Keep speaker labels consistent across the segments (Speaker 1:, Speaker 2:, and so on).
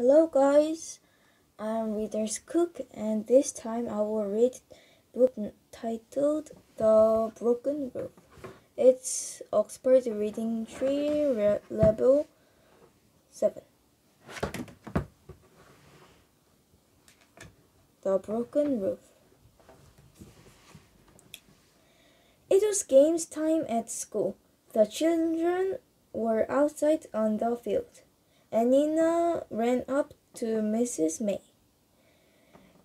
Speaker 1: Hello guys, I'm Reader's Cook and this time I will read a book titled The Broken Roof. It's Oxford Reading Tree Level 7. The Broken Roof. It was games time at school. The children were outside on the field, and Nina ran up to Mrs. May.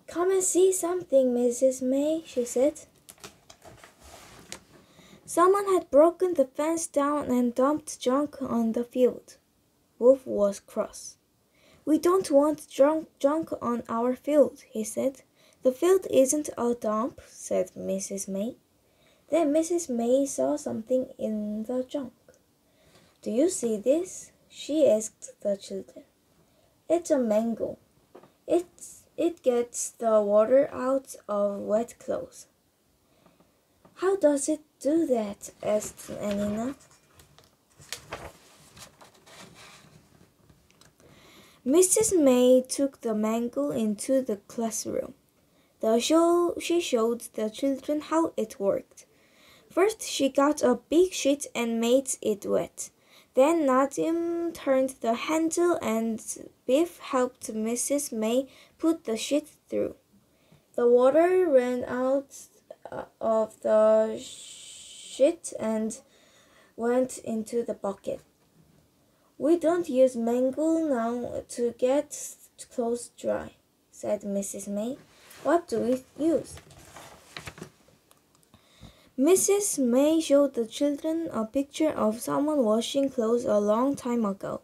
Speaker 1: "Come and see something, Mrs. May," she said. Someone had broken the fence down and dumped junk on the field. Wolf was cross. "We don't want junk on our field," he said. "The field isn't a dump," said Mrs. May. Then Mrs. May saw something in the junk. "Do you see this?" she asked the children. "It's a mango. It gets the water out of wet clothes." "How does it do that?" asked Nina. Mrs. May took the mango into the classroom. She showed the children how it worked. First, she got a big sheet and made it wet. Then Nadim turned the handle and Biff helped Mrs. May put the sheet through. The water ran out of the sheet and went into the bucket. "We don't use mango now to get clothes dry," said Mrs. May. "What do we use?" Mrs. May showed the children a picture of someone washing clothes a long time ago.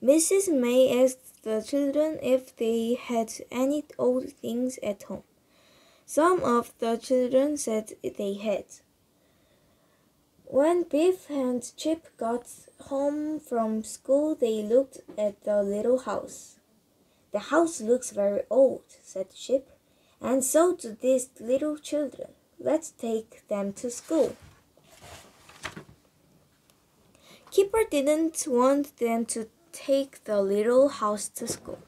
Speaker 1: Mrs. May asked the children if they had any old things at home. Some of the children said they had. When Biff and Chip got home from school, they looked at the little house. "The house looks very old," said Chip, "and so do these little children. Let's take them to school." Kipper didn't want them to take the little house to school.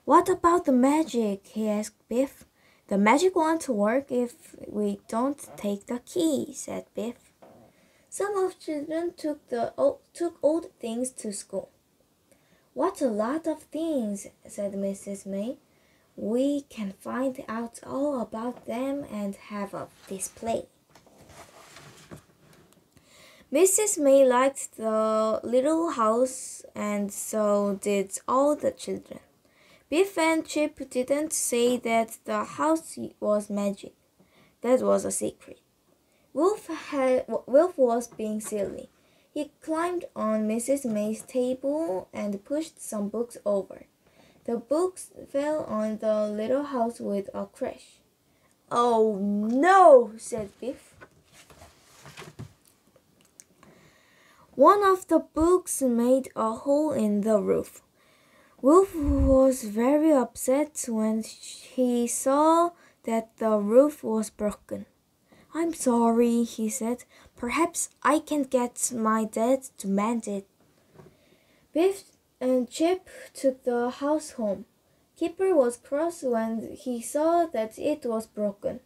Speaker 1: "What about the magic?" he asked Biff. "The magic won't work if we don't take the key," said Biff. Some of the children took old things to school. "What a lot of things," said Mrs. May. "We can find out all about them and have a display." Mrs. May liked the little house, and so did all the children. Biff and Chip didn't say that the house was magic. That was a secret. Wolf was being silly. He climbed on Mrs. May's table and pushed some books over. The books fell on the little house with a crash. "Oh no!" said Biff. One of the books made a hole in the roof. Wolf was very upset when he saw that the roof was broken. "I'm sorry," he said. "Perhaps I can get my dad to mend it." Biff and Chip took the house home. Kipper was cross when he saw that it was broken.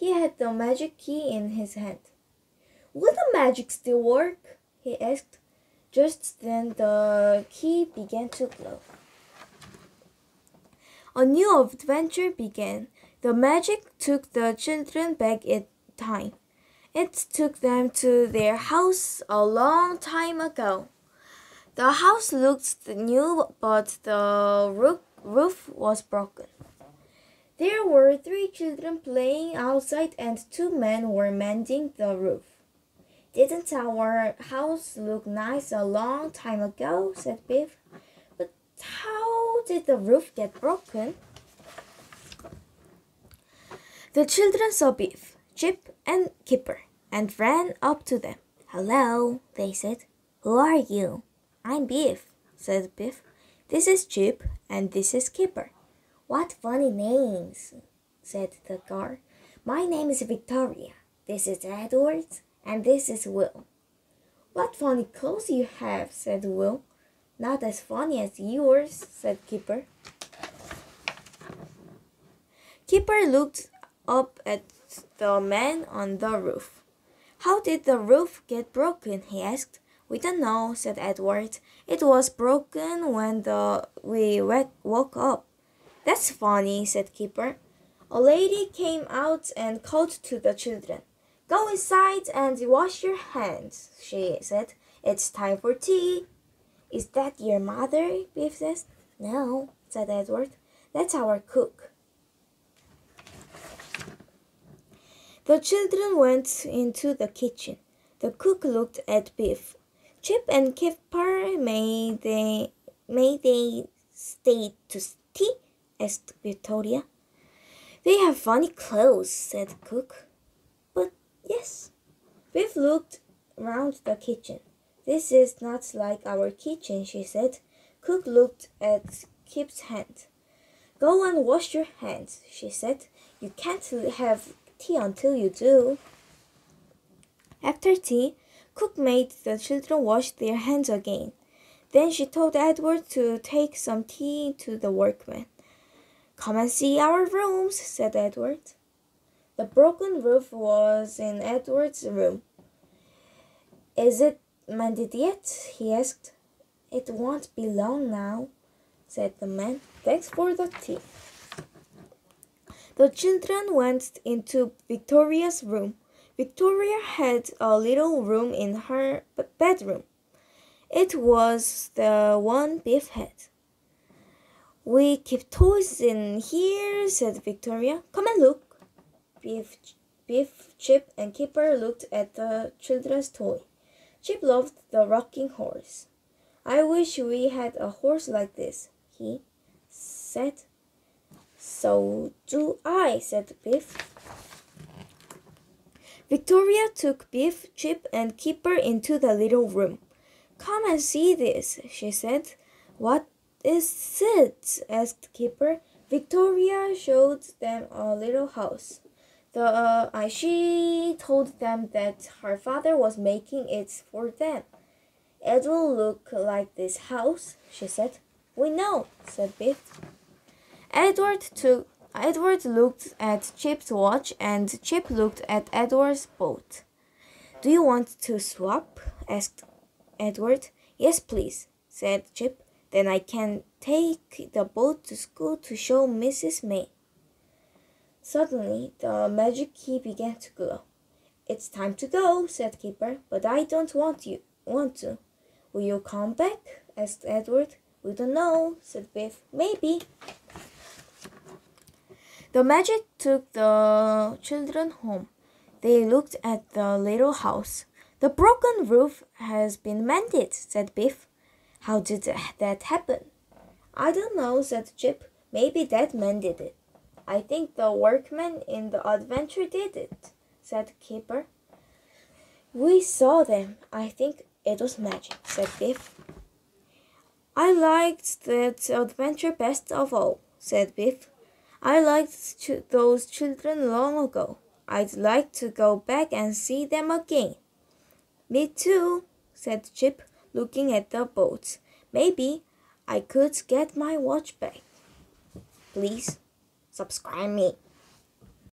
Speaker 1: He had the magic key in his hand. "Will the magic still work?" he asked. Just then the key began to glow. A new adventure began. The magic took the children back in time. It took them to their house a long time ago. The house looked new, but the roof was broken. There were 3 children playing outside and 2 men were mending the roof. "Didn't our house look nice a long time ago?" said Biff. "But how did the roof get broken?" The children saw Biff, Chip, and Kipper and ran up to them. "Hello," they said. "Who are you?" "I'm Biff," said Biff. "This is Chip, and this is Kipper." "What funny names," said the guard. "My name is Victoria. This is Edward, and this is Will." "What funny clothes you have," said Will. Not as funny as yours, said Kipper. Kipper looked up at the man on the roof. How did the roof get broken? He asked. We don't know, said Edward. It was broken when we woke up. That's funny, said Kipper. A lady came out and called to the children. Go inside and wash your hands, she said. It's time for tea. Is that your mother? Biff said. No, said Edward. That's our cook. The children went into the kitchen. The cook looked at Biff. Chip and Kipper, may they stay to tea? Asked Victoria. They have funny clothes, said the cook. But yes. Biff looked round the kitchen. This is not like our kitchen, she said. Cook looked at Kip's hand. Go and wash your hands, she said. You can't have tea until you do. After tea, Cook made the children wash their hands again. Then she told Edward to take some tea to the workmen. Come and see our rooms, said Edward. The broken roof was in Edward's room. Is it mended yet? He asked. It won't be long now, said the man. Thanks for the tea. The children went into Victoria's room. Victoria had a little room in her bedroom. It was the one Biff had. We keep toys in here, said Victoria. Come and look. Biff, Chip, and Kipper looked at the children's toy. Chip loved the rocking horse. I wish we had a horse like this, he said. So do I, said Biff. Victoria took Biff, Chip, and Kipper into the little room. Come and see this, she said. What is it? Asked Kipper. Victoria showed them a little house. She told them that her father was making it for them. It will look like this house, she said. We know, said Biff. Edward looked at Chip's watch and Chip looked at Edward's boat. Do you want to swap? Asked Edward. Yes, please, said Chip. Then I can take the boat to school to show Mrs. May. Suddenly, the magic key began to glow. It's time to go, said Kipper, but I don't want to. Will you come back? Asked Edward. We don't know, said Biff. Maybe. The magic took the children home. They looked at the little house. The broken roof has been mended, said Biff. How did that happen? I don't know, said Chip. Maybe Dad mended it. I think the workmen in the adventure did it, said Kipper. We saw them. I think it was magic, said Biff. I liked that adventure best of all, said Biff. I liked those children long ago. I'd like to go back and see them again. Me too, said Chip, looking at the boats. Maybe I could get my watch back. Please subscribe me.